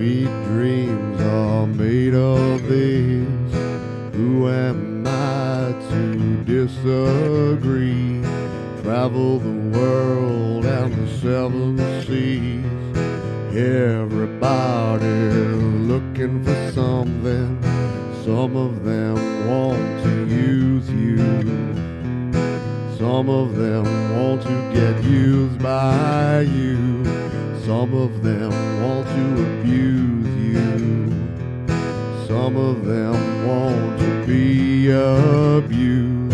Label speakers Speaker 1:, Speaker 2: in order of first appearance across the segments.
Speaker 1: Sweet dreams are made of this. Who am I to disagree? Travel the world and the seven seas. Everybody looking for something. Some of them want to use you. Some of them want to get used by you. Some of them want to abuse you. Some of them want to be abused.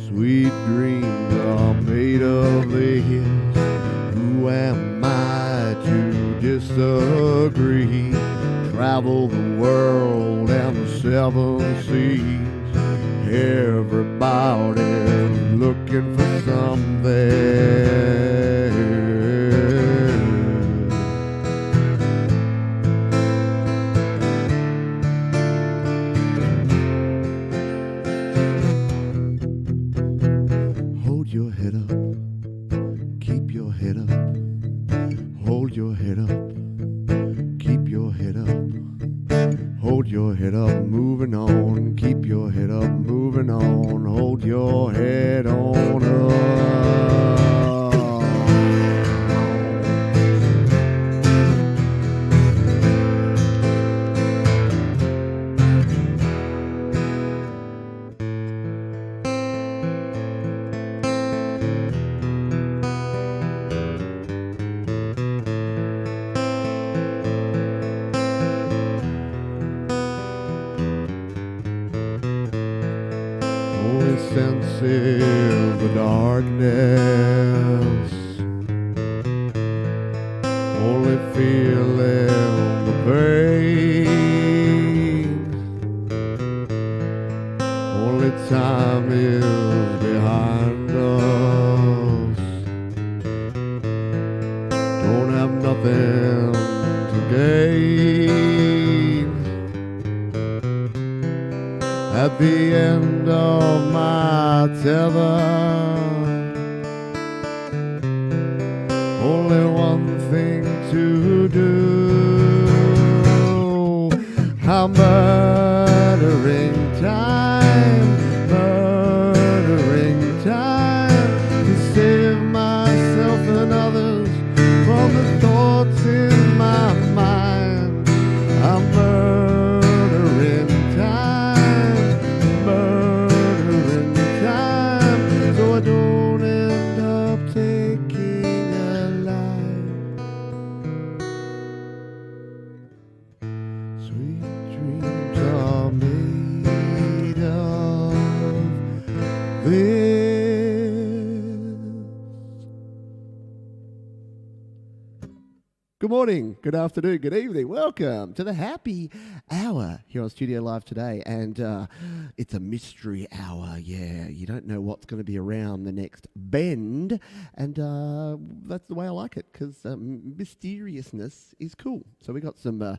Speaker 1: Sweet dreams are made of this. Who am I to disagree? Travel the world and the seven seas. Everybody looking for something. Hold your head up, keep your head up. Hold your head up, keep your head up. Hold your head up, moving on. Keep your head up, moving on. Hold your head on up. Only sense is the darkness. Only feeling the pain. Only time is behind us. Don't have nothing to gain. At the end of my tether, only one thing to do. I'm murdering time, murdering time to save myself and others from the thoughts in my mind. I'm murdering time, murdering time, so I don't end up taking a life. Sweet dreams are made of this. Good morning, good afternoon, good evening. Welcome to the happy hour here on Studio Live today. And it's a mystery hour. Yeah, you don't know what's going to be around the next bend. And that's the way I like it, because mysteriousness is cool. So we got some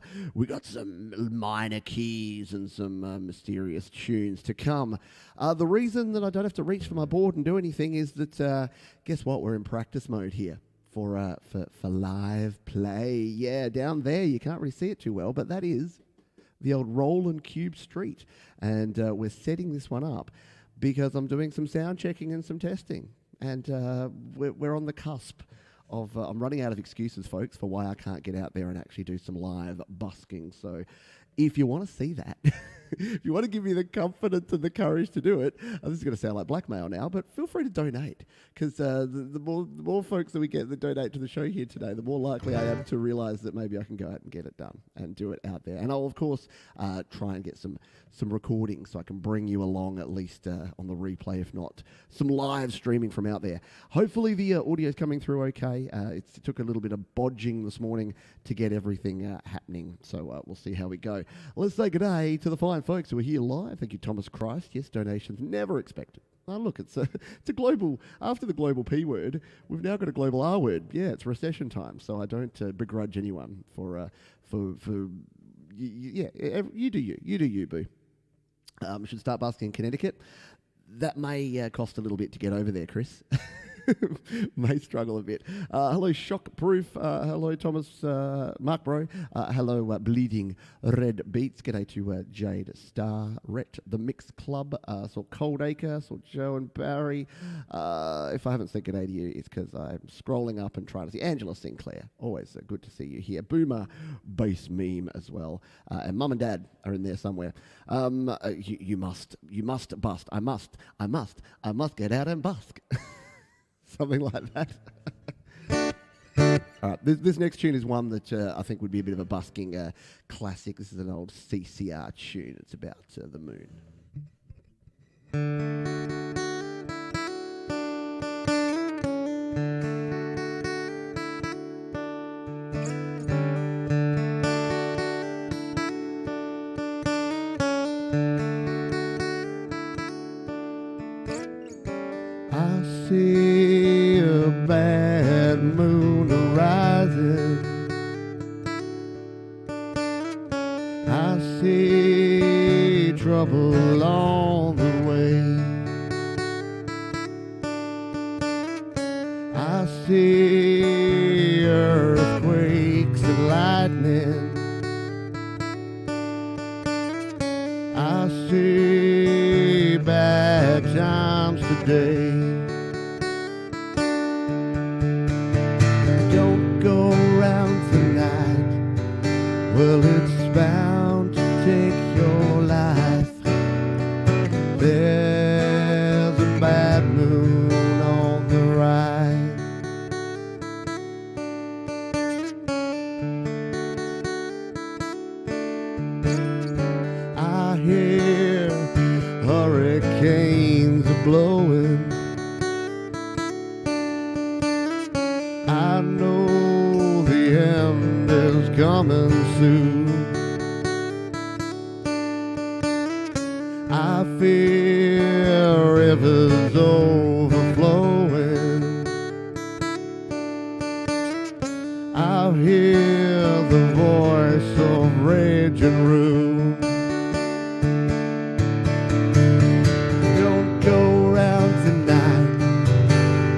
Speaker 1: minor keys and some mysterious tunes to come. The reason that I don't have to reach for my board and do anything is that, guess what? We're in practice mode here. For live play. Yeah, down there, you can't really see it too well, but that is the old Roland Cube Street. And we're setting this one up because I'm doing some sound checking and some testing. And we're on the cusp of, I'm running out of excuses, folks, for why I can't get out there and actually do some live busking. So if you want to see that, if you want to give me the confidence and the courage to do it, this is going to sound like blackmail now, but feel free to donate, because the more folks that we get that donate to the show here today, the more likely I am to realize that maybe I can go out and get it done and do it out there. And I'll, of course, try and get some recordings so I can bring you along, at least on the replay, if not some live streaming from out there. Hopefully the audio is coming through okay. It took a little bit of bodging this morning to get everything happening, so we'll see how we go. Let's say good day to the fine folks who are here live. Thank you, Thomas Christ. Yes, donations never expected. Oh, look, it's a global, after the global P word, we've now got a global R word. Yeah, it's recession time, so I don't begrudge anyone for you do you. You do you, boo. Should start busking in Connecticut. That may cost a little bit to get over there, Chris. May struggle a bit. Hello, Shockproof. Hello, Thomas, Mark Bro. Hello, Bleeding Red Beats. G'day to Jade Star, Rhett, The Mix Club. Saw Cold Acre, saw Joe and Barry. If I haven't said g'day to you, it's because I'm scrolling up and trying to see Angela Sinclair. Always good to see you here. Boomer Base Meme as well. And Mum and Dad are in there somewhere. You must bust. I must get out and busk. Something like that. All right, this next tune is one that I think would be a bit of a busking classic. This is an old CCR tune. It's about the moon. I see a bad moon arising. I see trouble on the way. I see earthquakes and lightning. I see bad times today. Well, it's bound to take your life. There's a bad moon on the rise. I hear hurricanes are blowing. I know the end is coming soon. I feel rivers overflowing. I hear the voice of rage and ruin. Don't go round tonight.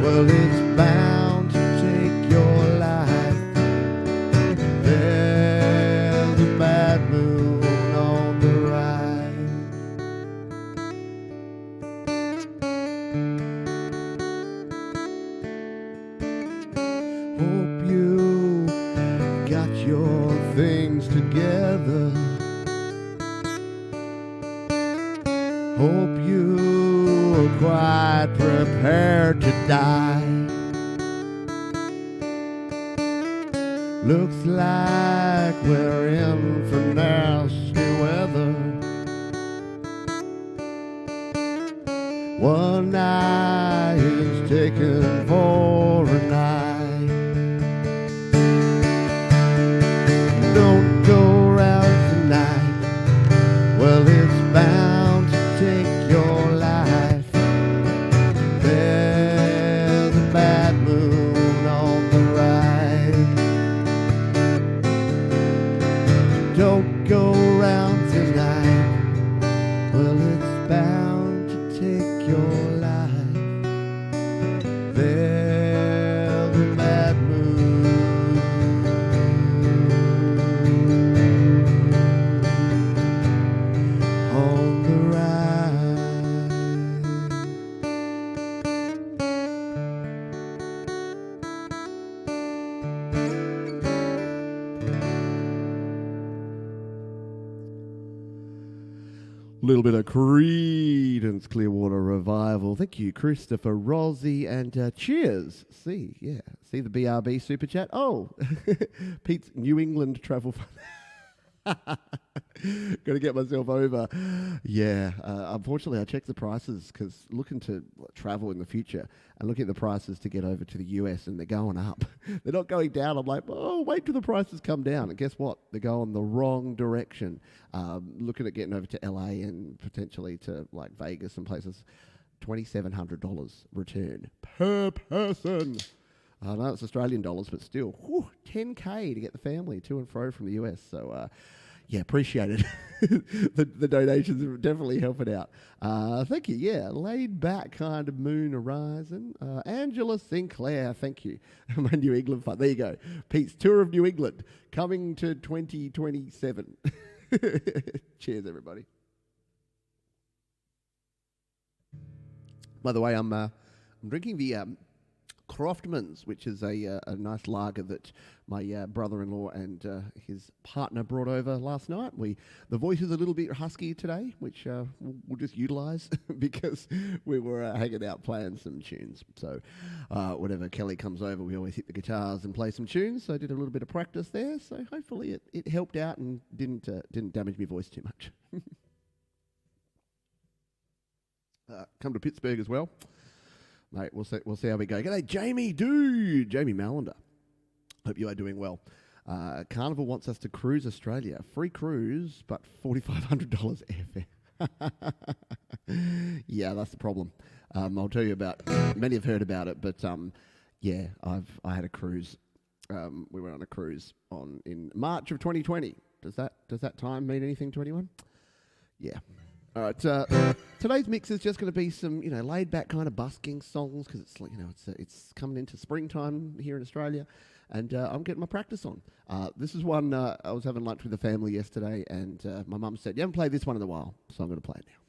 Speaker 1: Well, it's bound to take your life. There's a bad moon on the rise. Hope you got your things together. Hope you are quite prepared to die. Looks like we're in for nasty weather. One eye is taken for an eye. Don't go round tonight. Well, it's bound to take your life. There's a bad moon on the rise. Don't go round tonight. Well, it's bound to take your life. There's a bad moon on the rise. A little bit of Creedence Clearwater Revival. Thank you, Christopher, Rosie, and cheers. See the BRB super chat. Oh, Pete's New England travel fund. Got to get myself over. Yeah, unfortunately, I checked the prices because looking to travel in the future and looking at the prices to get over to the US, and they're going up. They're not going down. I'm like, oh, wait till the prices come down. And guess what? They're going the wrong direction. Looking at getting over to LA and potentially to like Vegas and places. $2,700 return per person. I know it's Australian dollars, but still, $10K to get the family to and fro from the US. So, Yeah, appreciate it. The donations are definitely helping out. Thank you. Yeah, laid back kind of moon horizon. Angela Sinclair, thank you. My New England fun. There you go. Pete's tour of New England coming to 2027. Cheers, everybody. By the way, I'm drinking the Croftman's, which is a nice lager that my brother-in-law and his partner brought over last night. The voice is a little bit husky today, which we'll just utilise because we were hanging out playing some tunes. So whenever Kelly comes over, we always hit the guitars and play some tunes. So I did a little bit of practice there. So hopefully it helped out and didn't damage my voice too much. Come to Pittsburgh as well. Mate, we'll see how we go. G'day, Jamie, dude. Jamie Malander. Hope you are doing well. Carnival wants us to cruise Australia. Free cruise, but $4,500 airfare. Yeah, that's the problem. I'll tell you about. Many have heard about it, but yeah, I had a cruise. We went on a cruise in March of 2020. Does that time mean anything to anyone? Yeah. All right. Today's mix is just going to be some, laid back kind of busking songs because it's coming into springtime here in Australia, and I'm getting my practice on. This is one I was having lunch with the family yesterday, and my mum said, "You haven't played this one in a while," so I'm going to play it now.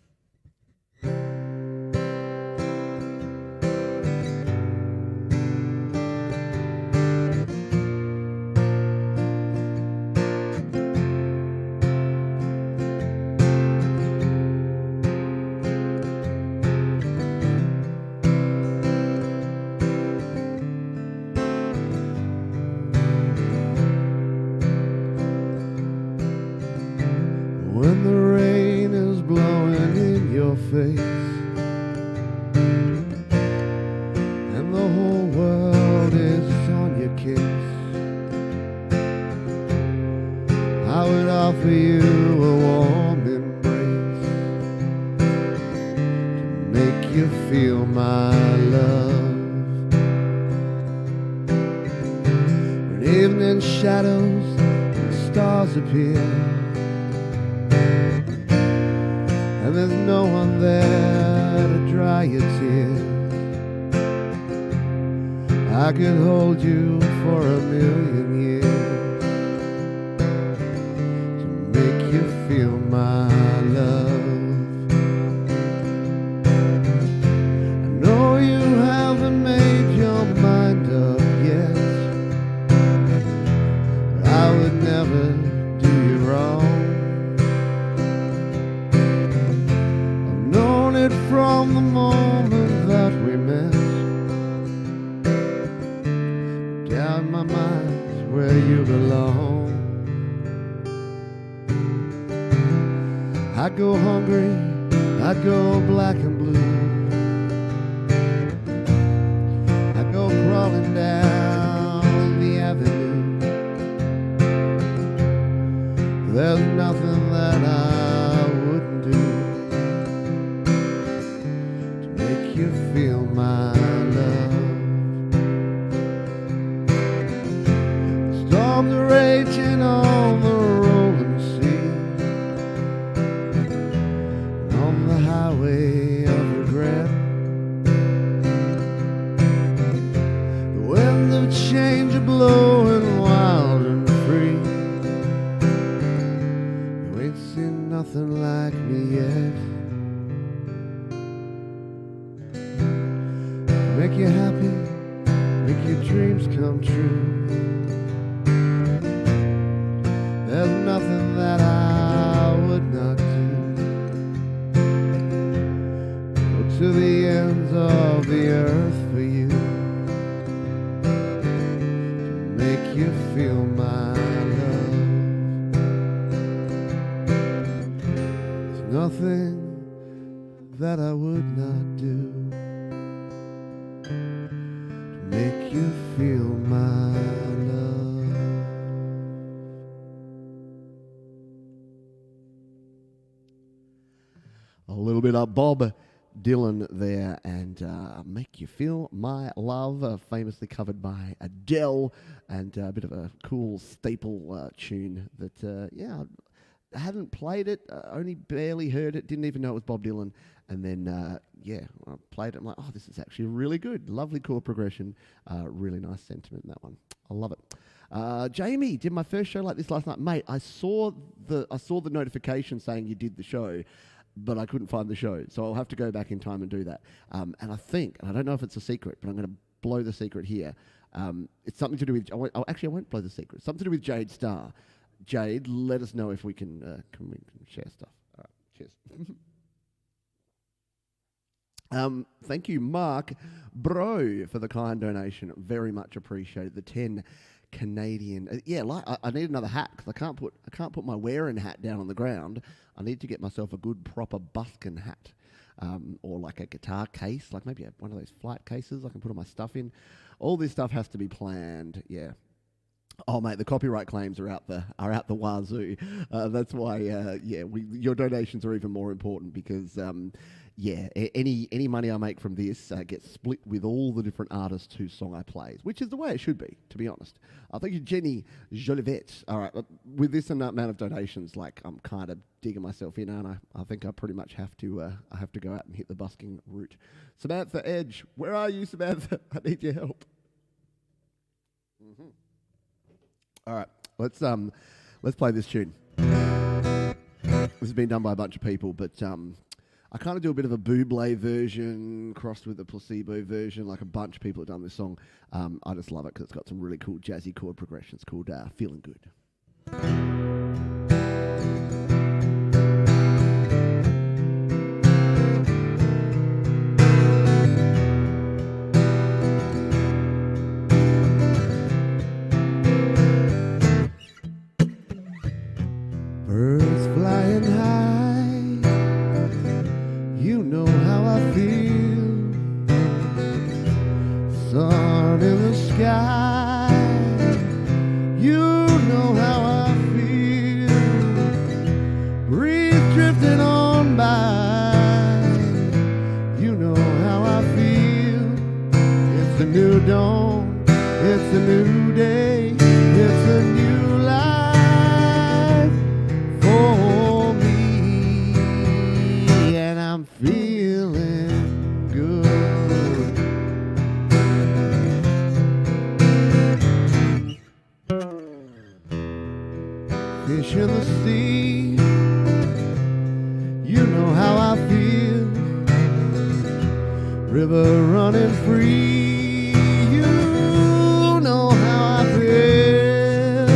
Speaker 1: When the rain is blowing in your face and the whole world is on your case, I would offer you a warm embrace to make you feel my love. When evening shadows and stars appear and there's no one there to dry your tears, I could hold you for a million years to make you feel my love. I know you haven't made your mind up yet, but I would never do you wrong. From the moment that we met, down my mind's where you belong. I go hungry, I go black and blue, I go crawling down the avenue. There's nothing that I wouldn't do you feel my love. Storms are raging on the rolling sea, on the highway of regret. The winds of change are blowing wild and free. You ain't seen nothing like me yet. Make you happy, make your dreams come true. There's nothing that I would not do. Go to the ends of the earth for you, to make you feel my love. There's nothing that I would not do to make you feel my love. A little bit of Bob Dylan there, and Make You Feel My Love, famously covered by Adele, and a bit of a cool staple tune that, hadn't played it, only barely heard it, didn't even know it was Bob Dylan. And then, I played it. I'm like, oh, this is actually really good. Lovely chord progression. Really nice sentiment in that one. I love it. Jamie, did my first show like this last night. Mate, I saw the notification saying you did the show, but I couldn't find the show. So I'll have to go back in time and do that. And I think, and I don't know if it's a secret, but I'm going to blow the secret here. It's something to do with, I won't blow the secret. Something to do with Jade Starr. Jade, let us know if we can share stuff. All right, cheers. Thank you, Mark Bro, for the kind donation. Very much appreciated. The 10 Canadian. I need another hat because I can't put my wearing hat down on the ground. I need to get myself a good proper buskin hat, or like a guitar case, like maybe one of those flight cases I can put all my stuff in. All this stuff has to be planned. Yeah. Oh mate, the copyright claims are out the wazoo. That's why your donations are even more important because any money I make from this gets split with all the different artists whose song I play, which is the way it should be, to be honest. Thank you, Jenny Jolivet. All right, with this amount of donations, like I'm kind of digging myself in, aren't I? I think I pretty much have to go out and hit the busking route. Samantha Edge, where are you, Samantha? I need your help. Mm-hmm. All right, let's play this tune. This has been done by a bunch of people, but I kind of do a bit of a Bublé version crossed with a Placebo version. Like a bunch of people have done this song. I just love it because it's got some really cool jazzy chord progressions called Feeling Good. Birds flying high, you know how I feel. Sun in the sky, you know how I feel. Breeze drifting on by, you know how I feel. It's a new dawn, it's a new day, it's a new life for me, and I'm feeling good. Fish in the sea, you know how I feel. River running free, you know how I feel.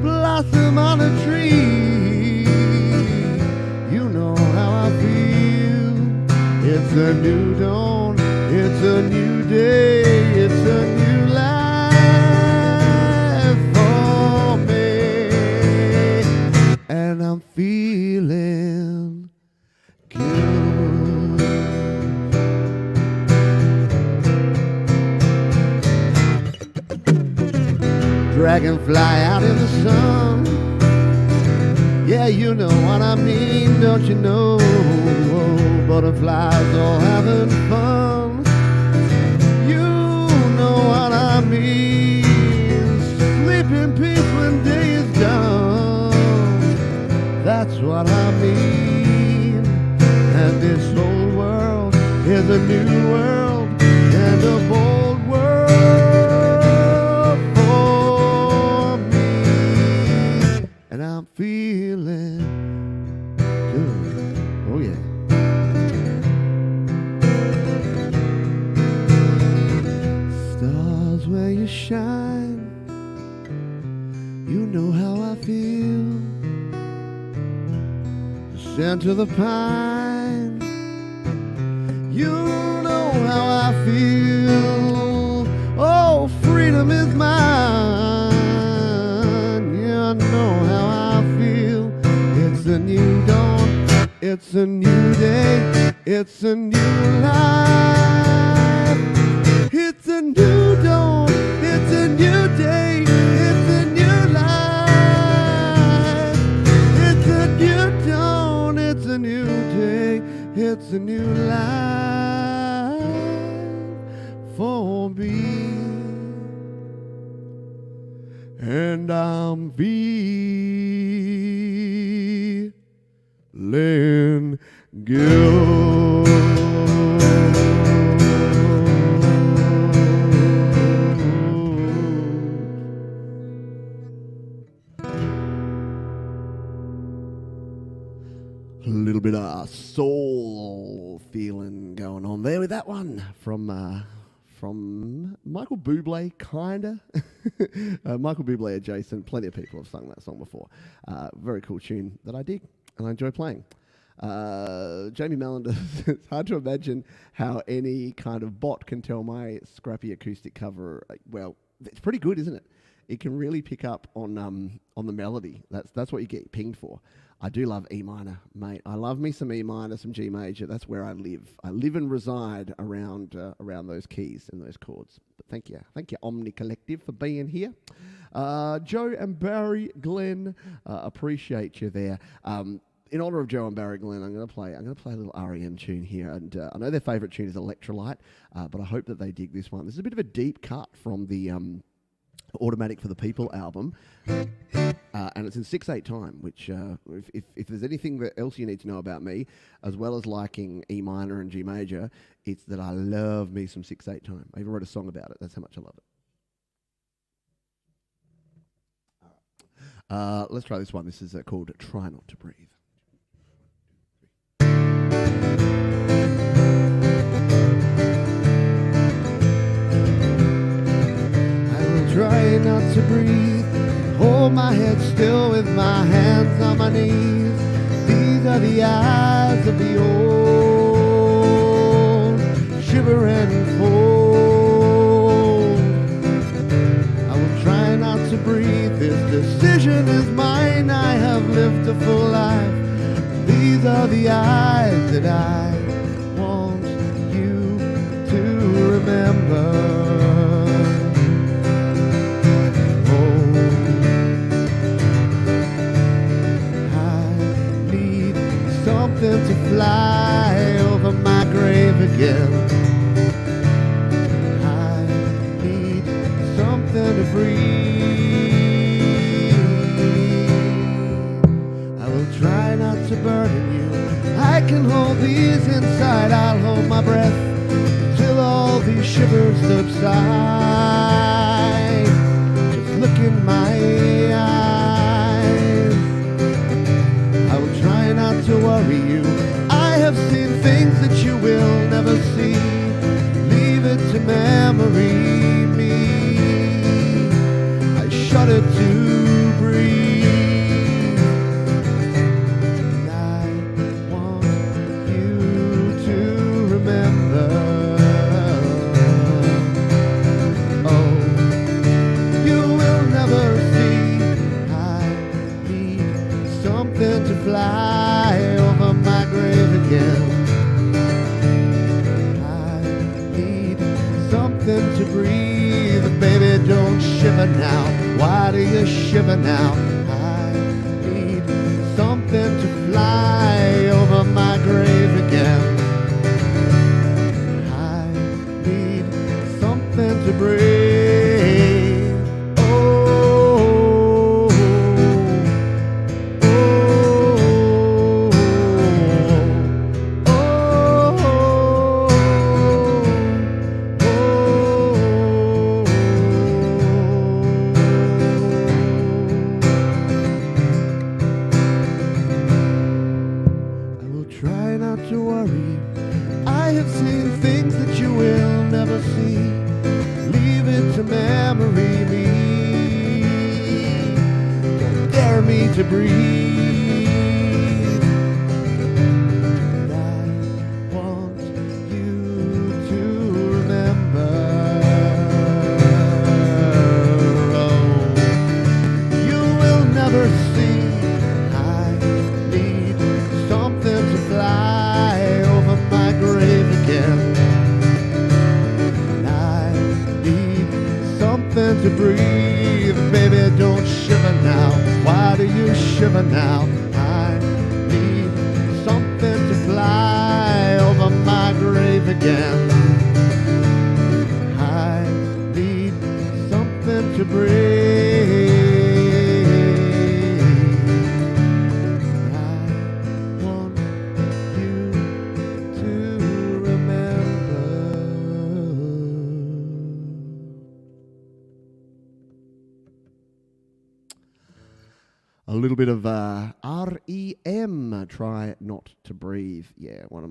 Speaker 1: Blossom on a tree, you know how I feel. It's a new dawn, it's a new day, it's a new life for me, and I'm feeling good. Dragonfly out in the sun, yeah, you know what I mean, don't you know? Butterflies all having fun, you know what I mean. Sleep in peace when day is done, that's what I mean. And this whole world is a new world and a bold world for me, and I'm feeling good. Oh yeah. Stars where you shine, you know how I feel. The scent of the pine, you know how I feel. Oh, freedom is mine, you know how I feel. It's a new dawn, it's a new day, it's a new life. It's a new dawn, it's a new day, it's a new life. It's a new dawn, it's a new day, it's a new life for me. and I'm feeling good. A little bit of soul feeling going on there with that one from Michael Bublé, kinda. Michael Bublé adjacent. Plenty of people have sung that song before. Very cool tune that I dig and I enjoy playing. Jamie Mallender, it's hard to imagine how any kind of bot can tell my scrappy acoustic cover. Well, it's pretty good, isn't it? It can really pick up on the melody. That's what you get pinged for. I do love E minor, mate. I love me some E minor, some G major. That's where I live. I live and reside around those keys and those chords. But thank you, Omni Collective, for being here. Joe and Barry Glenn, appreciate you there. In honor of Joe and Barry Glenn, I'm going to play a little REM tune here, and I know their favourite tune is Electrolyte, but I hope that they dig this one. This is a bit of a deep cut from the Automatic for the People album, and it's in 6/8 time, which if there's anything else you need to know about me, as well as liking E minor and G major, it's that I love me some 6/8 time. I even wrote a song about it. That's how much I love it. Let's try this one. This is called Try Not to Breathe. Try not to breathe, hold my head still with my hands on my knees. These are the eyes of the old, shiver and fold. I will try not to breathe, this decision is mine. I have lived a full life. These are the eyes that I want you to remember. To fly over my grave again. I need something to breathe. I will try not to burden you. I can hold these inside. I'll hold my breath until all these shivers subside. Just look in my eyes. I will try not to worry you. I have seen things that you will never see. Leave it to memory, me. I shudder to breathe. And I want you to remember. Oh, you will never see. I need something to fly over my grave again. I need something to breathe. Baby, don't shiver now. Why do you shiver now? I need something to fly over my grave again. I need something to breathe. To breathe. And I want you to remember. Oh, you will never see. I need something to fly over my grave again. And I need something to breathe. Baby, don't shiver now. Why do you shiver now? I need something to fly over my grave again. I need something to breathe. A little bit of REM, Try Not to Breathe. Yeah, one of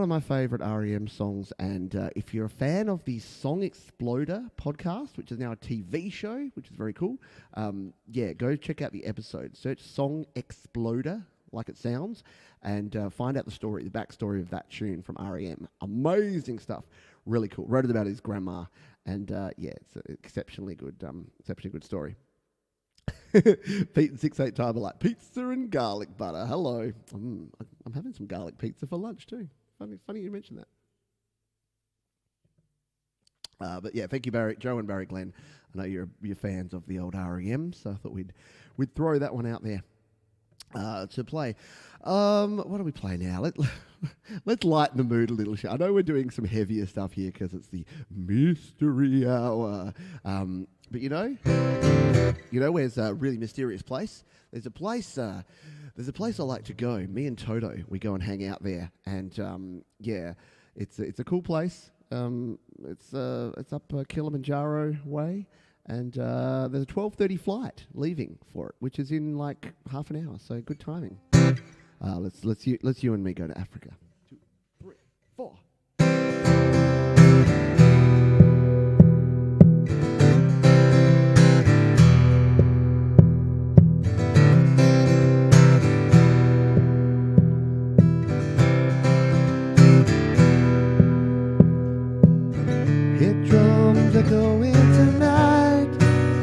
Speaker 1: my favourite REM songs. And if you're a fan of the Song Exploder podcast, which is now a TV show, which is very cool, go check out the episode. Search Song Exploder, like it sounds, and find out the backstory of that tune from REM. Amazing stuff. Really cool. Wrote it about his grandma. And it's an exceptionally good story. Pete and 6-8 time are like pizza and garlic butter. Hello. I'm having some garlic pizza for lunch too. Funny you mentioned that. But yeah, thank you, Joe and Barry Glenn. I know you're fans of the old REM, so I thought we'd throw that one out there to play. What do we play now? Let's lighten the mood a little. I know we're doing some heavier stuff here because it's the mystery hour. But you know where's a really mysterious place? There's a place I like to go. Me and Toto, we go and hang out there, and it's a cool place. It's up Kilimanjaro way, and there's a 12:30 flight leaving for it, which is in like half an hour. So good timing. Let's you and me go to Africa. 2, 3, 4. Going tonight,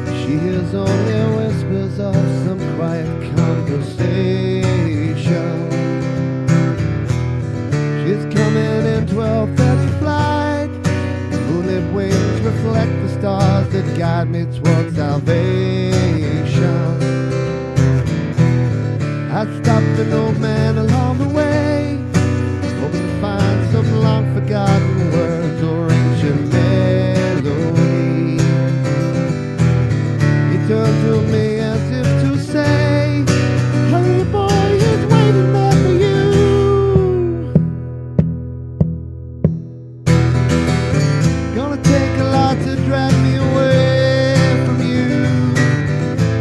Speaker 1: she hears only whispers of some quiet conversation. She's coming in 12:30 flight. Moonlit wings reflect the stars that guide me towards salvation. I stopped an old man along the way, hoping to find some long forgotten words or ancient melody. He turned to me as if to say, hurry boy, he's waiting there for you. Gonna take a lot to drag me away from you.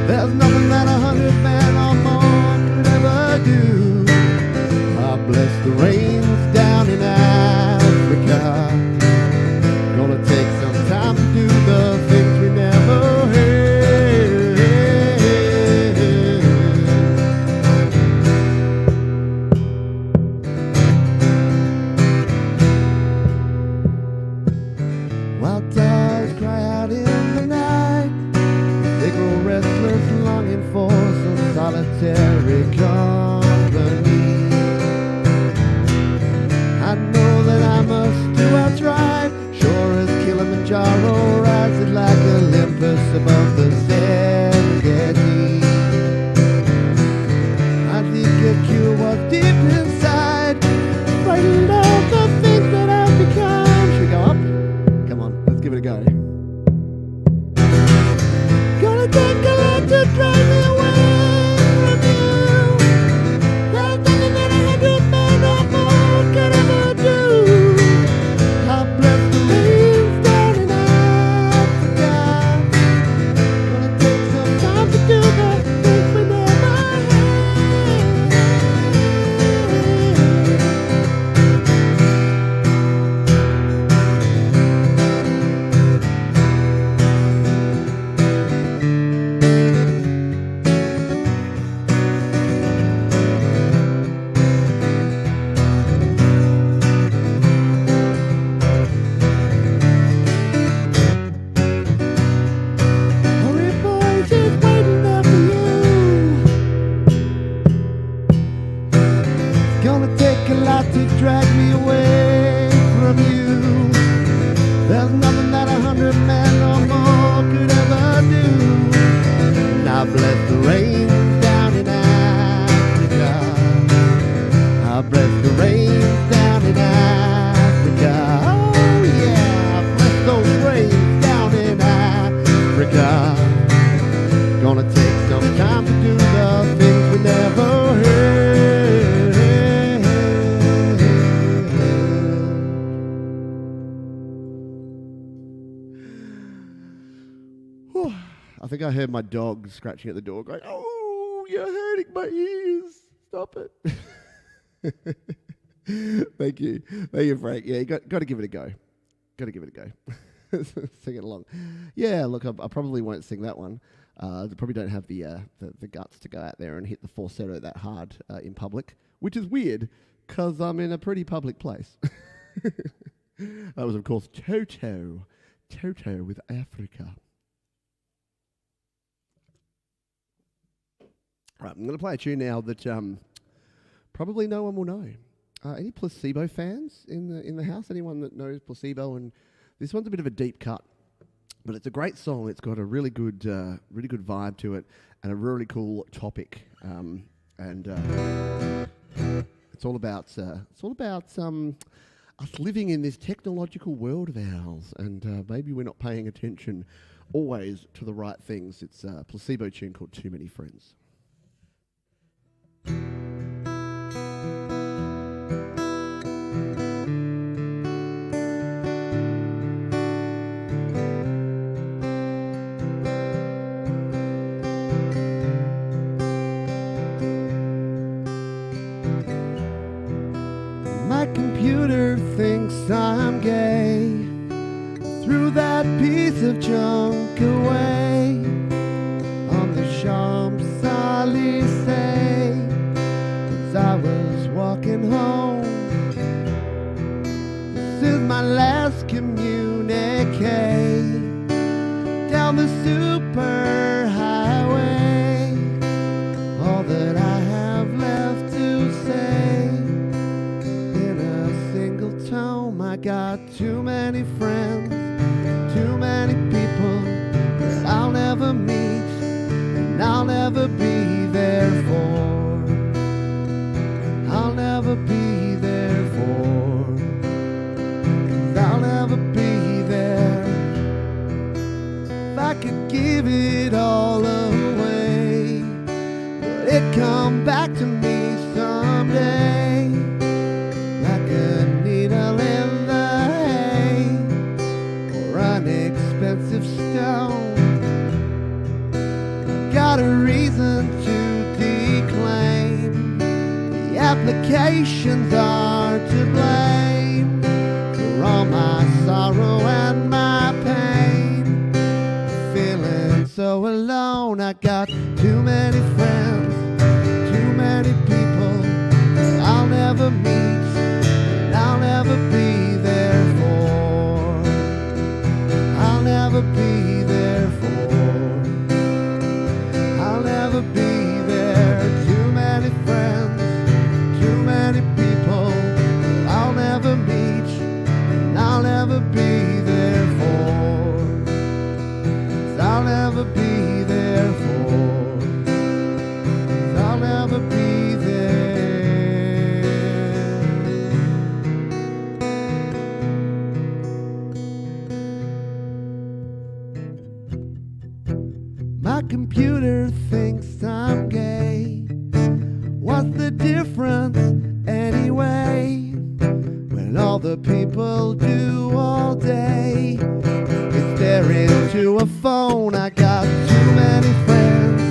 Speaker 1: There's nothing that 100 men or more could ever do. I bless the rains down in Africa. Gonna take some time to do the things we never had. Wild dogs cry out in the night. They grow restless, longing for some solitary company. I know that I must do what's right. Sure as Kilimanjaro rises like Olympus above the Serengeti. I think a cure was deep inside, frightened of the things that I've become. Should we go up? Come on, let's give it a go. Gonna take a lot to drive me away from you. There's nothing that 100 men or more could ever do. I bless the rains down in Africa. Gonna take some time to do the things we never had. Hurry boys, he's waiting there for you. Gonna take a lot to drag me away from you. There's nothing that 100 men or more could ever do. And I bless the rains down in Africa. I bless the rains down in Africa. Oh yeah, I bless those rains down in Africa. Gonna take some time to do the things we never had. Whew. I think I heard my dog scratching at the door going, oh. you're hurting my ears. Stop it. Thank you, Frank. Yeah, you got to give it a go. Got to give it a go. Sing it along. Yeah, look, I probably won't sing that one. I probably don't have the guts to go out there and hit the falsetto that hard in public, which is weird because I'm in a pretty public place. That was, of course, Toto with Africa. Right, I'm going to play a tune now that probably no one will know. Any Placebo fans in the house? Anyone that knows Placebo? And this one's a bit of a deep cut, but it's a great song. It's got a really good vibe to it, and a really cool topic. It's all about us living in this technological world of ours, and maybe we're not paying attention always to the right things. It's a Placebo tune called "Too Many Friends." My computer thinks I'm gay. Threw that piece of junk away on the Champs-Élysées as I was walking home. This is my last communique down the super highway. All that I have left to say in a single tome. I got too many friends, too many people that I'll never meet and I'll never be there for. I'll never be there for, 'cause I'll never be there. If I could give it all away, would it come back to me someday? Like a needle in the hay or an expensive stone. Got a reason to declaim. The applications are to blame for all my sorrow and my pain. Feeling so alone. I got too many friends, too many people that I'll never meet and I'll never be there for. I'll never be there for. I'll never be there. Too many friends, too many people that I'll never meet and I'll never be there for. 'Cause I'll never be there for. 'Cause I'll never be there. My computer thinks I'm gay. What's the difference anyway? When all the people do all day is stare into a phone. I got too many friends,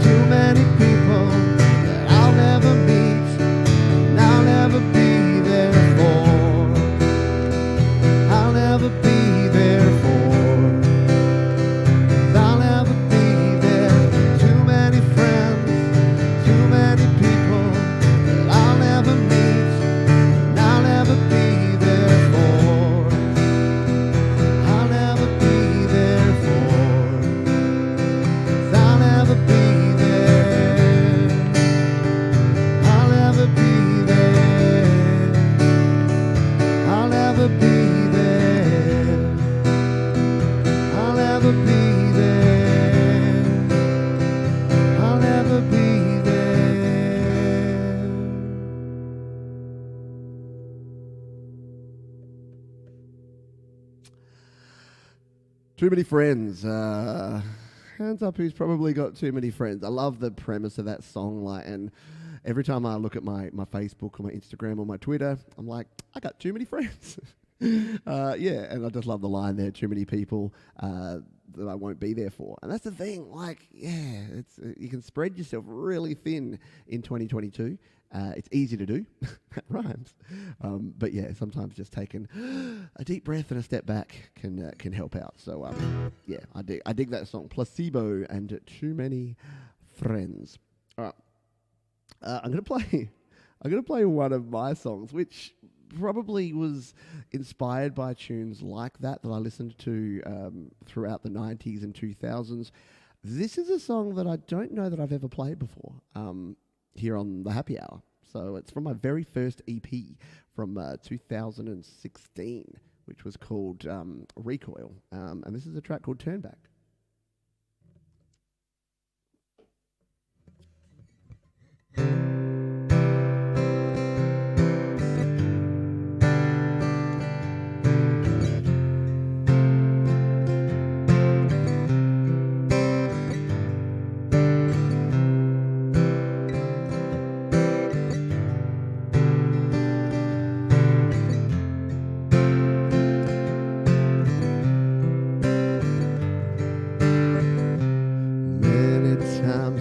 Speaker 1: too many people that I'll never meet and I'll never be there for. I'll never be there for. 'Cause I'll never be there. Too many friends, too many people that I'll never meet and I'll never be there for. I'll never be there for. 'Cause I'll never be there. I'll never be there. I'll never be there. I'll never be there. I'll never be there. Too many friends. Hands up who's probably got too many friends. I love the premise of that song. And every time I look at my Facebook or my Instagram or my Twitter, I'm like, I got too many friends. Yeah, and I just love the line there, too many people that I won't be there for. And that's the thing. Like, yeah, it's you can spread yourself really thin in 2022. It's easy to do. That rhymes. But yeah, sometimes just taking a deep breath and a step back can help out. So yeah, I dig that song, Placebo and Too Many Friends. All right, I'm gonna play one of my songs, which probably was inspired by tunes like that I listened to throughout the 90s and 2000s. This is a song that I don't know that I've ever played before here on the Happy Hour. So it's from my very first EP from 2016, which was called Recoil. And this is a track called Turn Back.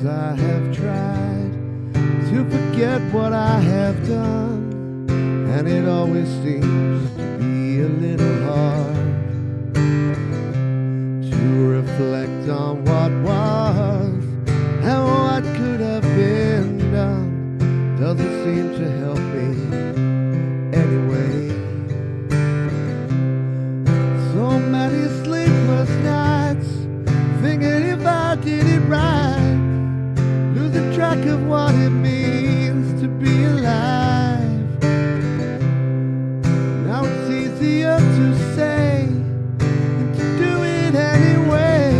Speaker 1: I have tried to forget what I have done, and it always seems to be a little hard to reflect on what was and what could have been done. Doesn't seem to help me anyway. So many sleepless nights thinking if I did it right, losing track of what it means to be alive. Now it's easier to say than to do it anyway,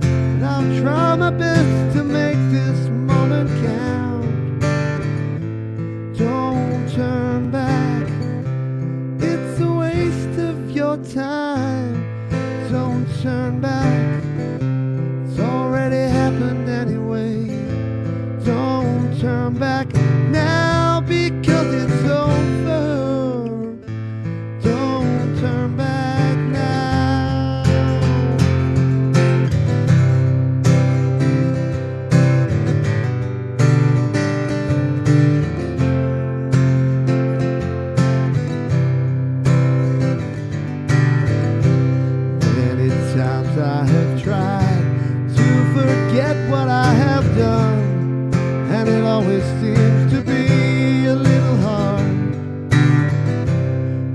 Speaker 1: and I'll try my best to make this moment count. Don't turn back, it's a waste of your time. Don't turn back, it's already happened anyway. Don't turn back now because it's over. Don't turn back now. Many times I have tried to forget what I have done, and it always seems to be a little hard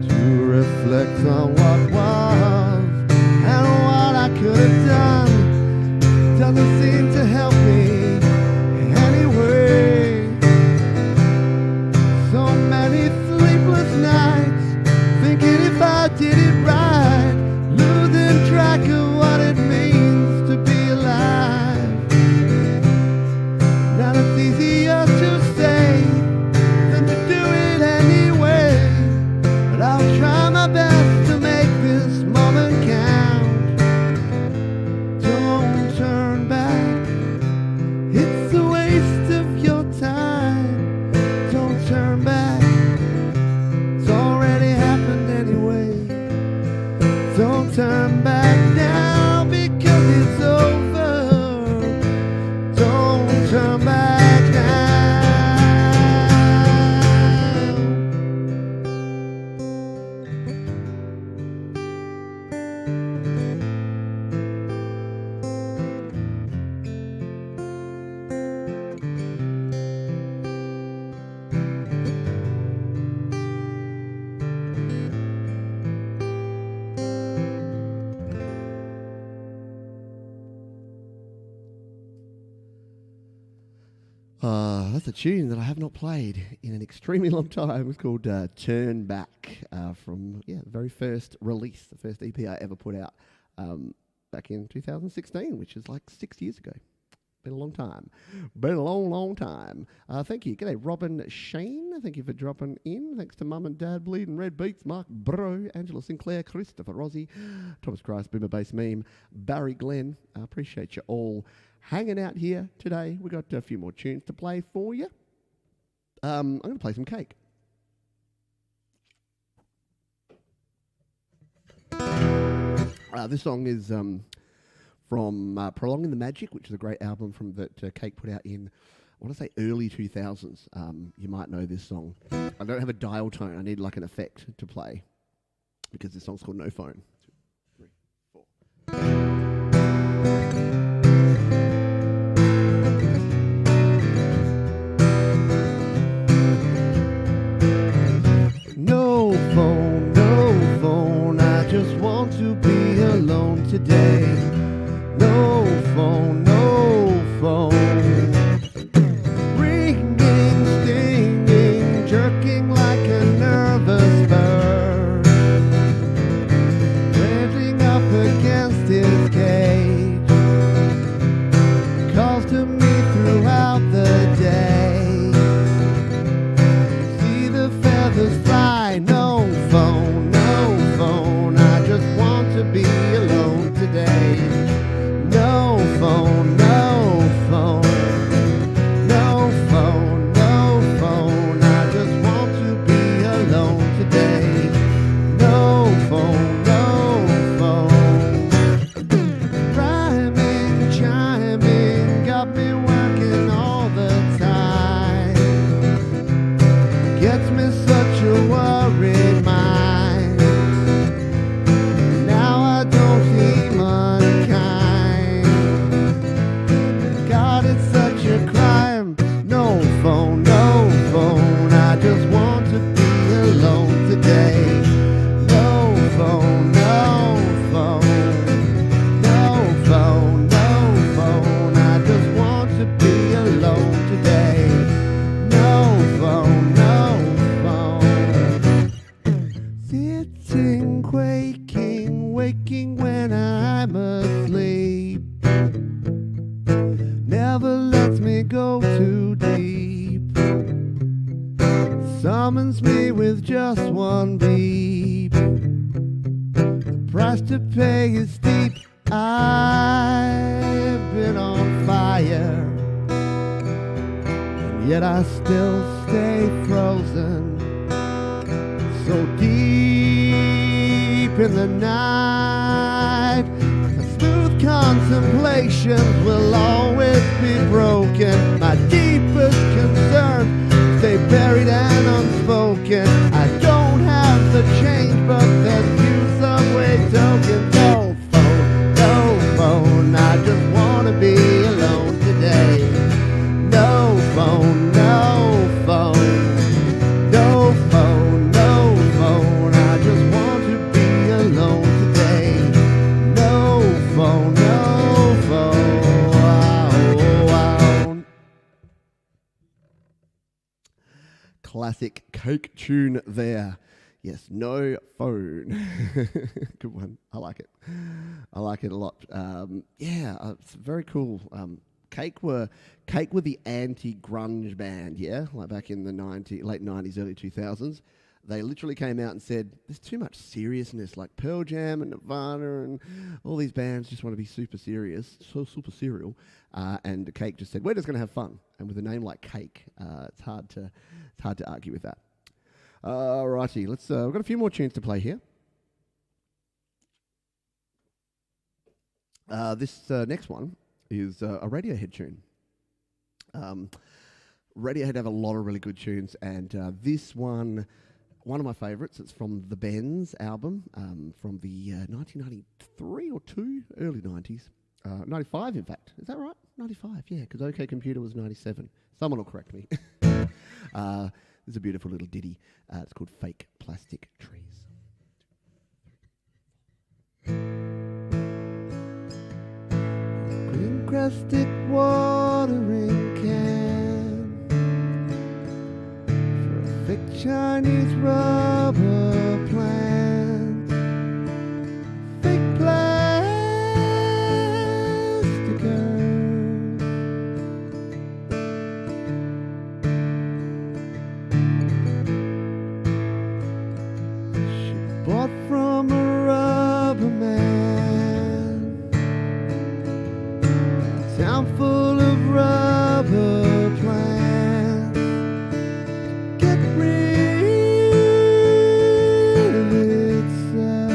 Speaker 1: to reflect on what was and what I could have done. Doesn't seem to help me anyway. So many sleepless nights thinking if I did it right, losing track of what it means to be alive. Now it's easier to say than to do it anyway, but I'll try my best to make this moment count. Don't turn back, it's a waste of your time. Don't turn back, it's already happened anyway. Don't turn back now because it's over. Don't turn back now. That's a tune that I have not played in an extremely long time. It's called Turn Back from the very first release, the first EP I ever put out back in 2016, which is like 6 years ago. Been a long time. Been a long, long time. Thank you. G'day, Robin Shane. Thank you for dropping in. Thanks to Mum and Dad, Bleeding Red Beats, Mark Bro, Angela Sinclair, Christopher Rossi, Thomas Christ, Boomer Bass Meme, Barry Glenn. I appreciate you all hanging out here today. We've got a few more tunes to play for you. I'm going to play some Cake. This song is from Prolonging the Magic, which is a great album from that Cake put out in, I want to say, early 2000s. You might know this song. I don't have a dial tone. I need like an effect to play because this song's called No Phone. 2, 3, 4. No phone, I just want to be alone today. No phone, ringing, stinging, jerking like a nervous bird, ranting up against his cage, calls to me throughout the day. See the feathers fly. No phone, I just want to be alone today. No phone, I just want to be alone today. No phone, rhyming, chiming, got me working all the time. Gets me such a worried mind. Now I don't seem unkind. God, it's such a crime. No phone, I just want to be alone today. No phone, I just want to be alone today. No phone, sitting, quaking, waking when I'm asleep. Never lets me go too deep. Summons me with just one beep. The price to pay is steep. I've been on fire, and yet I still stay frozen. So deep in the night, the smooth contemplations will always be broken. My deepest concerns stay buried and unspoken. I don't have the change, but there's few subway tokens. No phone, I just want to be alone today. No phone, I just want to be alone today. No phone, Classic Cake tune there. Yes, No Phone. Good one. I like it. I like it a lot. It's very cool. Cake were the anti-grunge band, yeah? Like back in the late 90s, early 2000s. They literally came out and said, there's too much seriousness, like Pearl Jam and Nirvana and all these bands just want to be super serious, so super serial. And Cake just said, we're just going to have fun. And with a name like Cake, it's hard to argue with that. Righty, we've got a few more tunes to play here. This next one is a Radiohead tune. Radiohead have a lot of really good tunes, and this one of my favourites. It's from the Bends album from the 1993 or 2, early 90s. 95, in fact. Is that right? 95, yeah, because OK Computer was 97. Someone will correct me. There's a beautiful little ditty. It's called Fake Plastic Trees. Green-crested watering can for a fake Chinese rubber plant. Fake plastic girls. She bought from a rubber man, town full of rubber plants. Get rid of itself.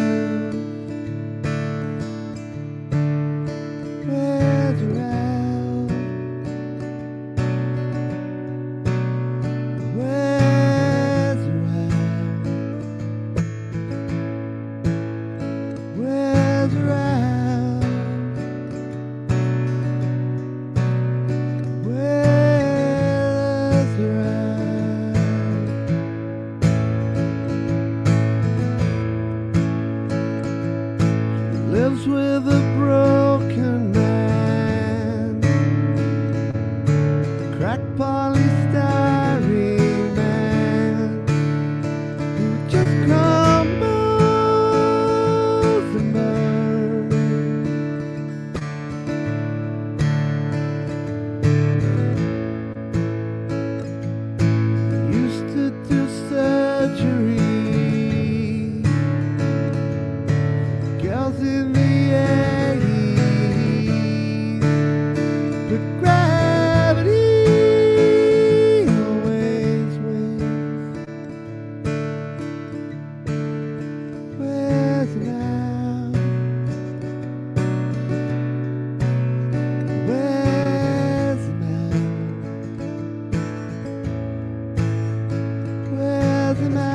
Speaker 1: black polystyrene man who just crumbles and burns. Used to do surgery, girls in the 80s, but gravity always wins. Where's it now? Where's it now? Where's it now?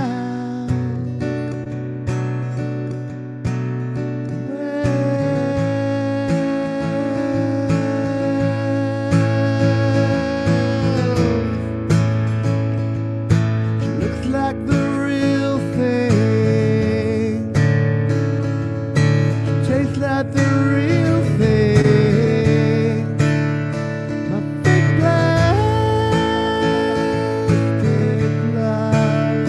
Speaker 1: She looks like the real thing. She tastes like the real thing. My fake plastic life.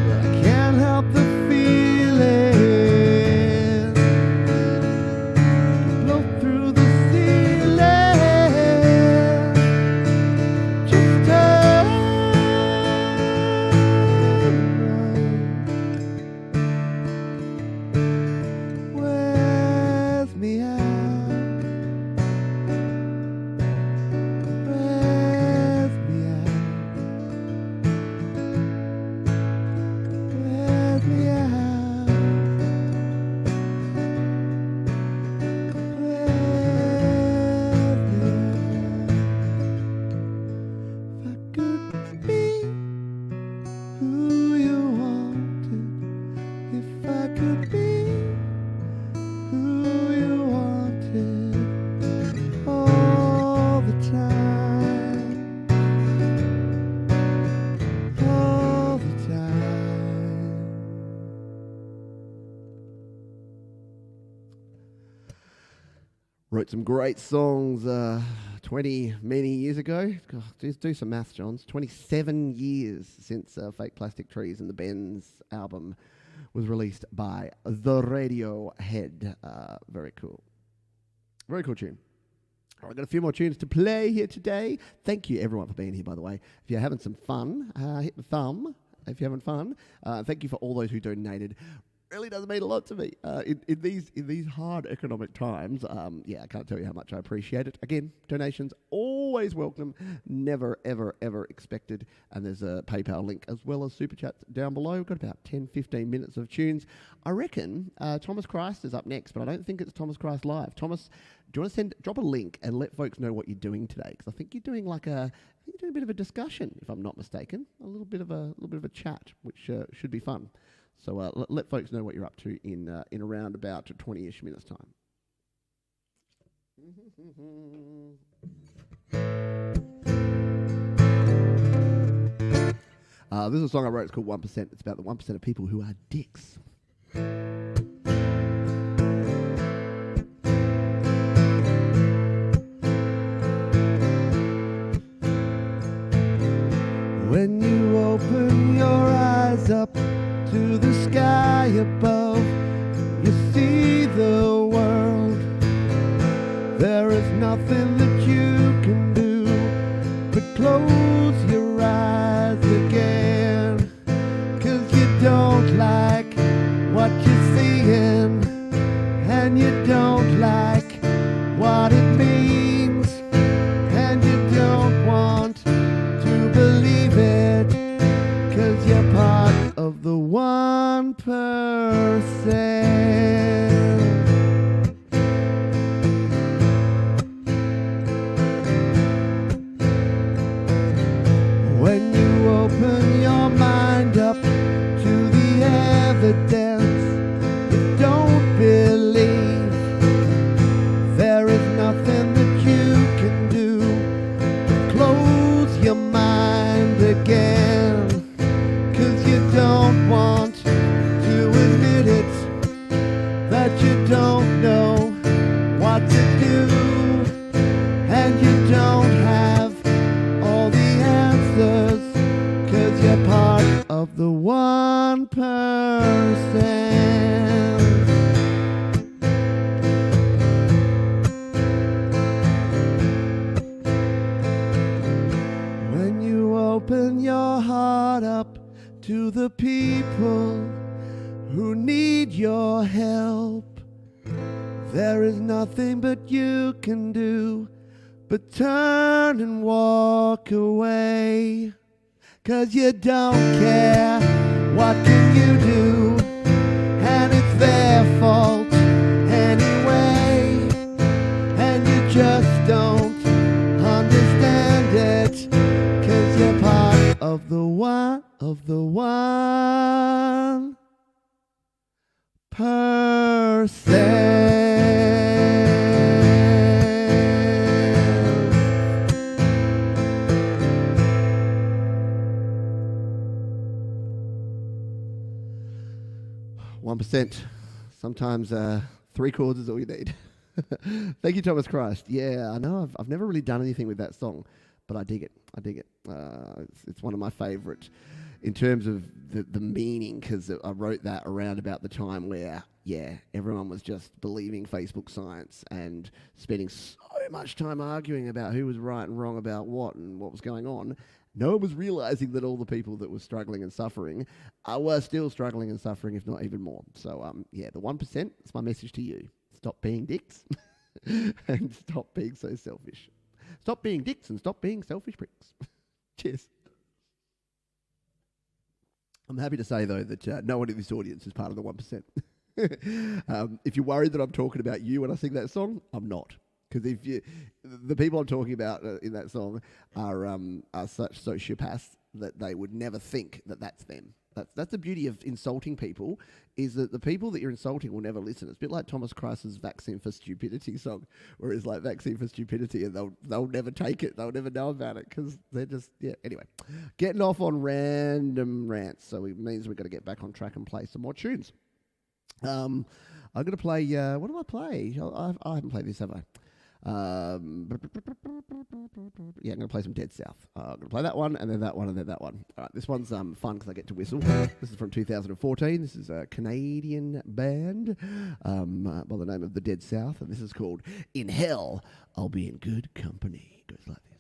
Speaker 1: But I can't help the feeling blow through the ceiling. Just turn around. Wears me out. Wears me out. Wears me out. If I could be who you wanted, if I could be who you wanted all the time, all the time. Wrote some great songs 20 many years ago. God, just do some maths, Johns. 27 years since Fake Plastic Trees and the Bends album was released by the Radiohead. Very cool. Very cool tune. All right, got a few more tunes to play here today. Thank you, everyone, for being here, by the way. If you're having some fun, hit the thumb if you're having fun. Thank you for all those who donated. Really does mean a lot to me in these hard economic times. Yeah, I can't tell you how much I appreciate it. Again, donations always welcome, never, ever, ever expected. And there's a PayPal link as well as Super Chats down below. We've got about 10, 15 minutes of tunes. I reckon Thomas Christ is up next, but I don't think it's Thomas Christ Live. Thomas, do you want to drop a link and let folks know what you're doing today? Because I think you're doing a bit of a discussion, if I'm not mistaken, a little bit of a chat, which should be fun. So let folks know what you're up to in around about 20-ish minutes time. This is a song I wrote. It's called 1%. It's about the 1% of people who are dicks. When you open your eyes up to the sky above, you see the world. There is nothing that you can do but close your eyes again, 'cause you don't like what you're seeing, and you don't like what it means, and you don't want to believe it, 'cause you're part of the 1%. When you open your mind up to the evidence you don't believe, there is nothing that you can do but close your mind again, 'cause you don't want to admit it, that you don't When you open your heart up to the people who need your help, there is nothing but you can do but turn and walk away. 'Cause you don't care, what can you do? And it's their fault anyway, and you just don't understand it, 'cause you're part of the one %. Sometimes 3 chords is all you need. Thank you, Thomas Christ. Yeah, I know I've never really done anything with that song, but I dig it. It's one of my favourite in terms of the meaning, because I wrote that around about the time where, everyone was just believing Facebook science and spending so much time arguing about who was right and wrong about what and what was going on. No one was realising that all the people that were struggling and suffering were still struggling and suffering, if not even more. So, the 1%, it's my message to you. Stop being dicks and stop being so selfish. Stop being dicks and stop being selfish pricks. Cheers. I'm happy to say, though, that no one in this audience is part of the 1%. If you're worried that I'm talking about you when I sing that song, I'm not. Because the people I'm talking about in that song are such sociopaths that they would never think that that's them. That's the beauty of insulting people, is that the people that you're insulting will never listen. It's a bit like Thomas Christ's Vaccine for Stupidity song, where it's like Vaccine for Stupidity, and they'll never take it. They'll never know about it, because they're just, Anyway, getting off on random rants, so it means we've got to get back on track and play some more tunes. I'm going to play, what do I play? I haven't played this, have I? I'm going to play some Dead South. I'm going to play that one, and then that one, and then that one. All right, this one's fun because I get to whistle. This is from 2014. This is a Canadian band by the name of the Dead South, and this is called In Hell, I'll Be in Good Company. It goes like this.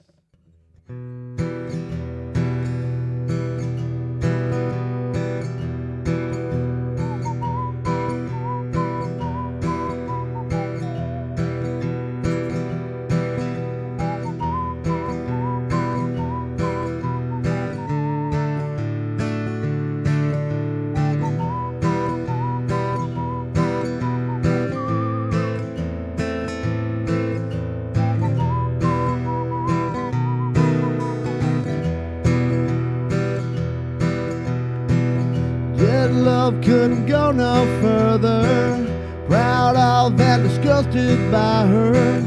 Speaker 1: Love couldn't go no further, proud of and disgusted by her,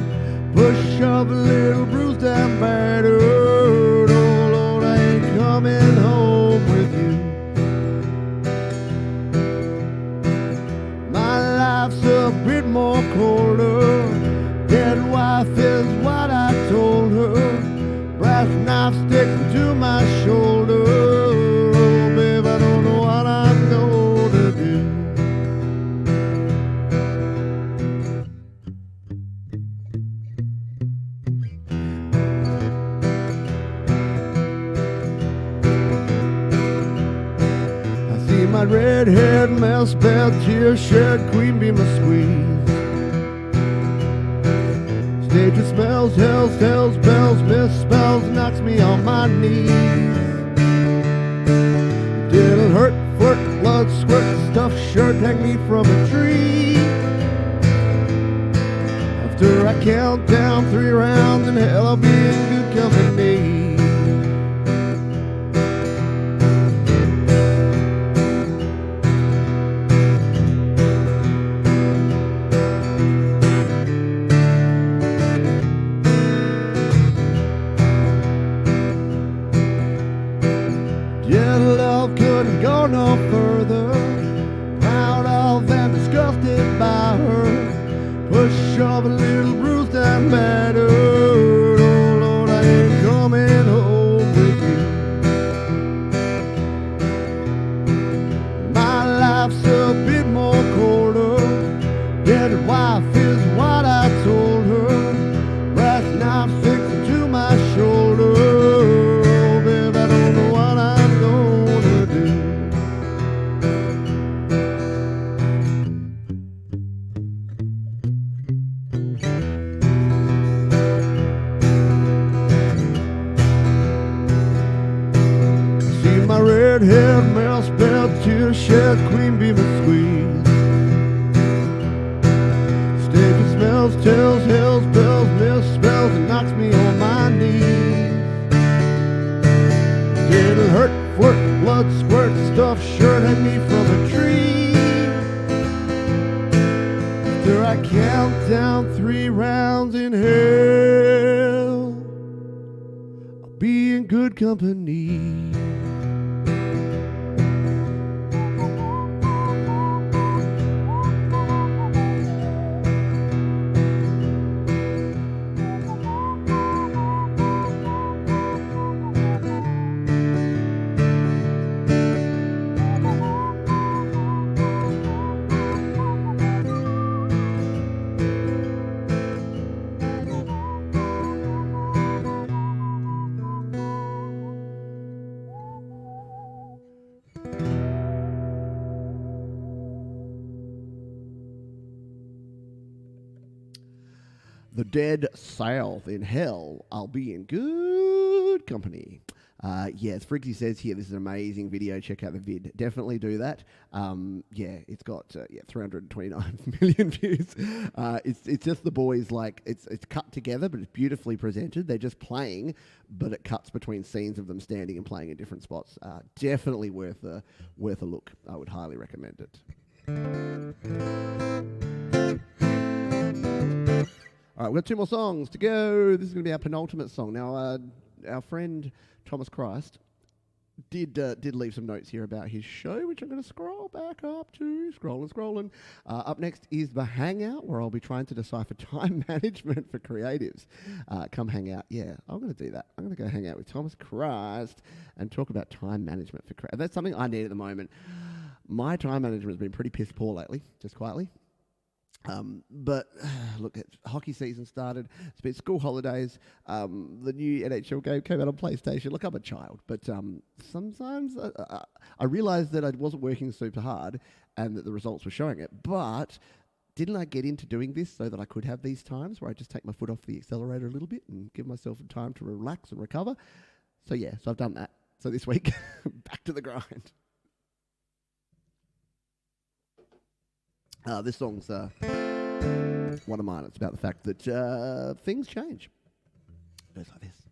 Speaker 1: push of a little bruised and battered. Oh Lord, I ain't coming home with you. My life's a bit more colder, dead wife is what I told her, brass knife sticking to my shoulder. Oh babe, I don't know what I know. My red-haired mouse belt, tear shed queen be my squeeze. Stage it smells, hells, tells, bells, misspells, knocks me on my knees. Didn't hurt, flirt, blood, squirt, stuffed shirt, hang me from a tree. After I count down 3 rounds in hell, I'll be in good company. Go no further, proud of and disgusted by her, push of a little bruised and battered. Oh Lord, I ain't coming home with you. hair, mouse belt, tear shed, queen bee squeeze. Steak smells, tells, hells, bells, misspells, and knocks me on my knees. It'll hurt, flirt, blood squirt, stuffed shirt, hang me from a tree. After I count down 3 rounds in hell, I'll be in good company. The Dead South in hell, I'll be in good company. Yes, Frixie says here, this is an amazing video. Check out the vid. Definitely do that. Yeah, it's got 329 million views. It's just the boys, like, it's cut together, but it's beautifully presented. They're just playing, but it cuts between scenes of them standing and playing in different spots. Definitely worth a look. I would highly recommend it. All right, we've got 2 more songs to go. This is going to be our penultimate song. Now, our friend Thomas Christ did leave some notes here about his show, which I'm going to scroll back up to. Scrolling. Up next is The Hangout, where I'll be trying to decipher time management for creatives. Come hang out. Yeah, I'm going to do that. I'm going to go hang out with Thomas Christ and talk about time management for creatives. That's something I need at the moment. My time management has been pretty piss poor lately, just quietly. But look, hockey season started. It's been school holidays. The new NHL game came out on PlayStation. Look, I'm a child, but sometimes I realised that I wasn't working super hard and that the results were showing it. But didn't I get into doing this so that I could have these times where I just take my foot off the accelerator a little bit and give myself some time to relax and recover? So yeah, so I've done that. So this week, back to the grind. This song's one of mine. It's about the fact that things change. It goes like this.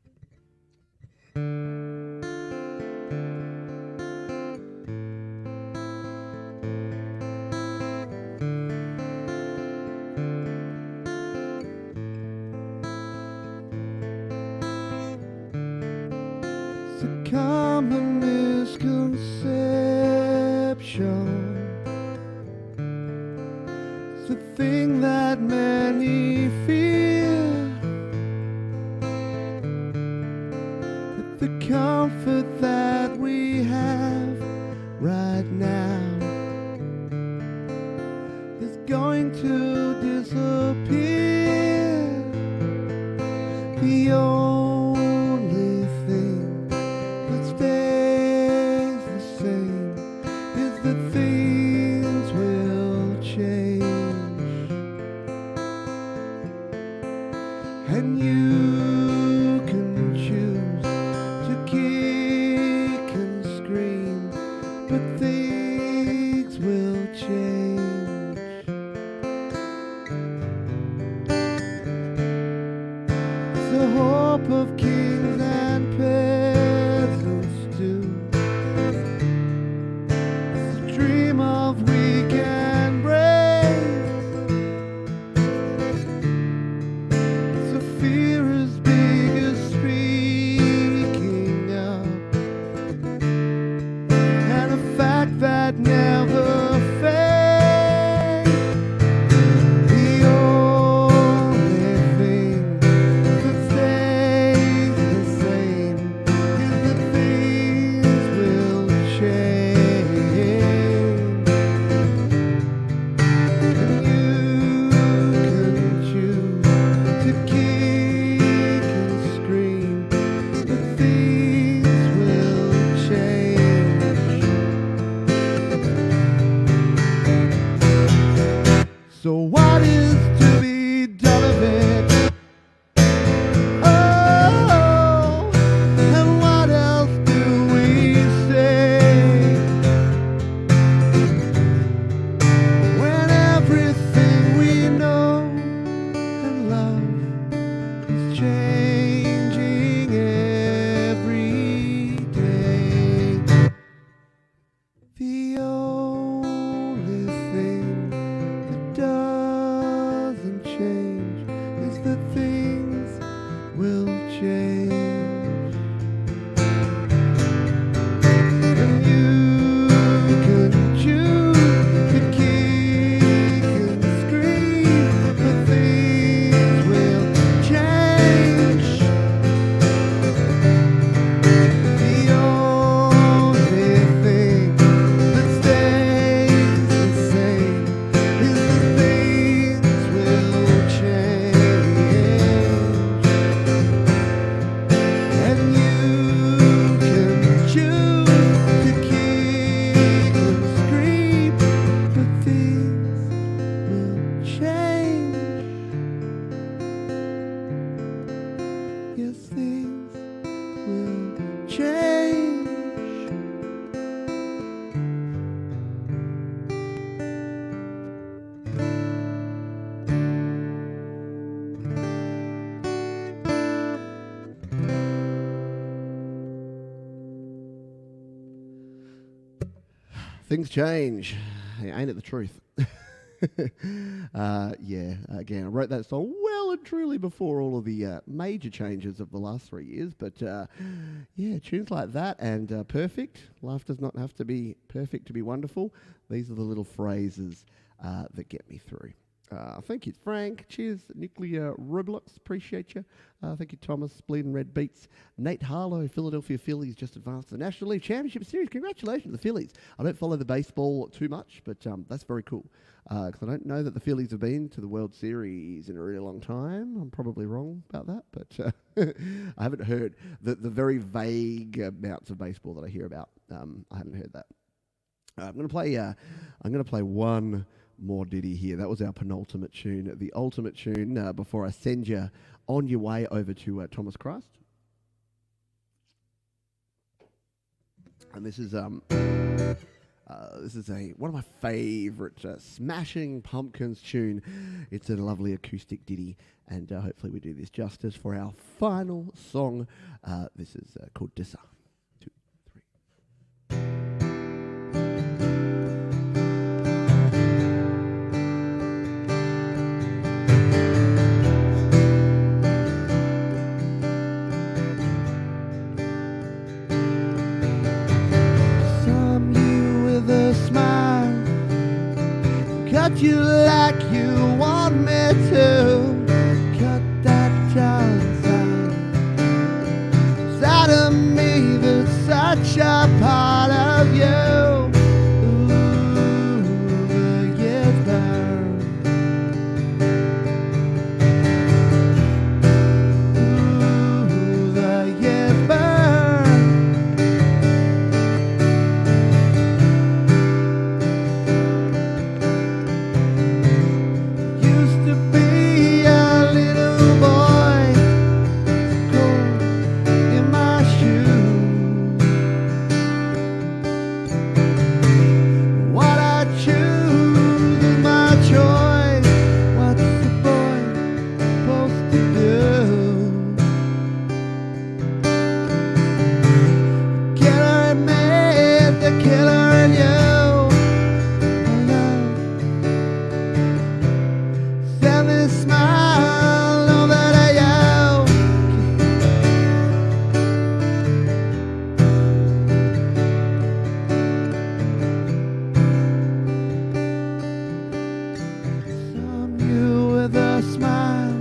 Speaker 1: It's a common misconception. The thing that many fear, that the comfort that we have right now is going to disappear. The only thing that stays the same is that things will change. And you can choose to kick and scream, but things will change. It's the hope of kings and peasants too. It's the dream of weak and brave. Fear as big as speaking up, and a fact that never fades. The only thing that stays the same is that things will change. And you can choose to keep So what is to be done of it? Oh, and what else do we say? Things change. Ain't it the truth? Again, I wrote that song well and truly before all of the major changes of the last 3 years. But tunes like that and perfect. Life does not have to be perfect to be wonderful. These are the little phrases that get me through. Thank you, Frank. Cheers, Nuclear Roblox. Appreciate you. Thank you, Thomas. Bleeding Red Beats. Nate Harlow, Philadelphia Phillies just advanced to the National League Championship Series. Congratulations to the Phillies. I don't follow the baseball too much, but that's very cool. Because I don't know that the Phillies have been to the World Series in a really long time. I'm probably wrong about that, but I haven't heard the very vague amounts of baseball that I hear about. I haven't heard that. I'm going to play one more ditty here. That was our penultimate tune, the ultimate tune before I send you on your way over to Thomas Christ. And this is one of my favourite Smashing Pumpkins tune. It's a lovely acoustic ditty, and hopefully we do this justice for our final song. This is called Dissa. 2, 3. Cut you like you want me to. Cut that child inside of me that's such a part of you. Ooh, the years burn. Ooh, the years burn. Used to be a little boy, cold in my shoes. What I choose is my choice. What's the boy supposed to do? Killer in me, the killer in you. My love, send this smile over to you. Some you with a smile,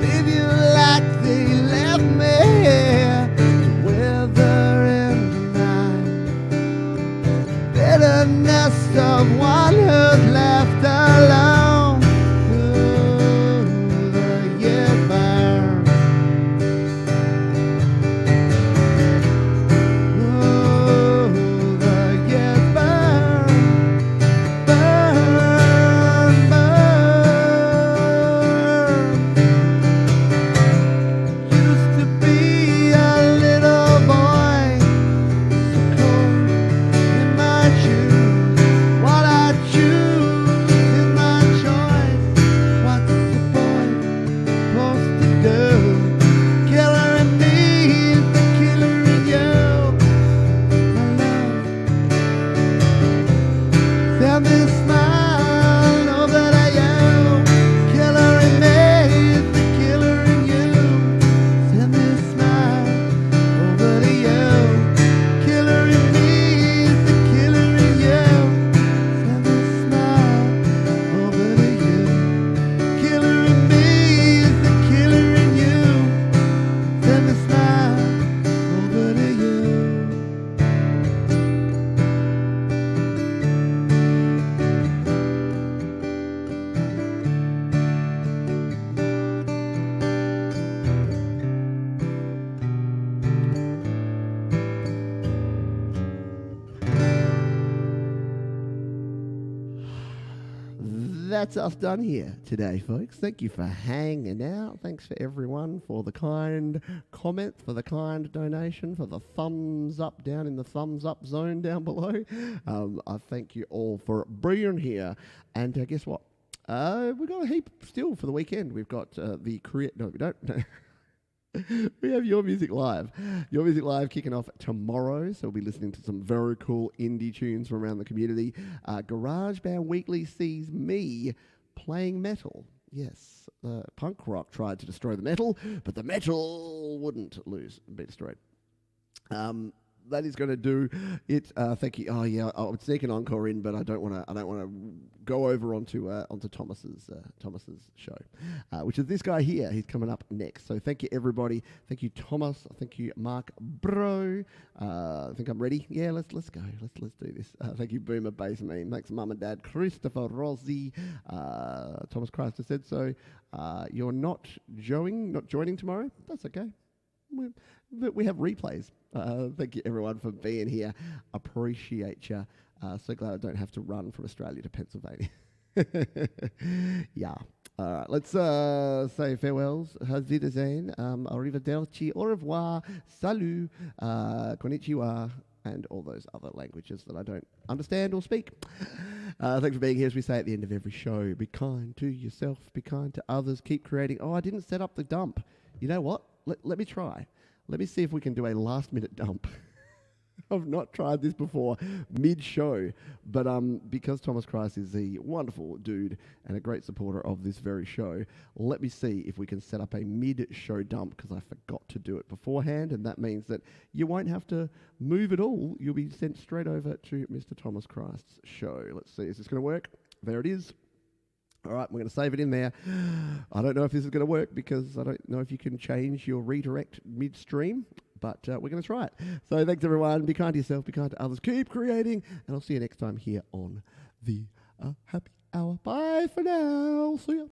Speaker 1: leave you like they left me here to wither in the night. Bitterness of one who's left alone. Ooh, the years burn. Ooh, the years burn. Burn, burn. Used to be a little boy, so cold in my shoes. What I choose is my choice. What's the boy supposed to do? Killer in me is the killer in you. My love, send this smile over to you. Killer in me is the killer in you. Send this smile over to you. Killer in me is the killer in you. Send this smile over to you. Killer in me is the killer in you. Send this smile over to you. That's us done here today, folks. Thank you for hanging out. Thanks for everyone for the kind comments, for the kind donation, for the thumbs up down in the thumbs up zone down below. I thank you all for being here. And guess what? We've got a heap still for the weekend. We've got the career... No, we don't. We have Your Music Live. Your Music Live kicking off tomorrow, so we'll be listening to some very cool indie tunes from around the community. Garage Band Weekly sees me playing metal. Yes, punk rock tried to destroy the metal, but the metal wouldn't be destroyed. That is going to do it. Thank you. Oh yeah, I would sneak an encore in, but I don't want to go over onto Thomas's show, which is this guy here. He's coming up next. So thank you everybody. Thank you Thomas. Thank you Mark Bro. I think I'm ready. Yeah, let's go. Let's do this. Thank you Boomer Bass Meme. Thanks Mum and Dad. Christopher Rossi. Thomas Christ has said so. You're not joining tomorrow. That's okay. We have replays. Thank you everyone for being here. Appreciate you. So glad I don't have to run from Australia to Pennsylvania. Yeah. All right. Let's say farewells. Auf Wiedersehen. Arrivederci. Au revoir. Salut. Konnichiwa. And all those other languages that I don't understand or speak. Thanks for being here. As we say at the end of every show, be kind to yourself, be kind to others, keep creating. Oh, I didn't set up the dump. You know what? Let me try. Let me see if we can do a last-minute dump. I've not tried this before, mid-show, but because Thomas Christ is a wonderful dude and a great supporter of this very show, let me see if we can set up a mid-show dump, because I forgot to do it beforehand, and that means that you won't have to move at all. You'll be sent straight over to Mr. Thomas Christ's show. Let's see, is this going to work? There it is. All right, we're going to save it in there. I don't know if this is going to work because I don't know if you can change your redirect midstream, but we're going to try it. So thanks, everyone. Be kind to yourself, be kind to others. Keep creating, and I'll see you next time here on the Happy Hour. Bye for now. See ya.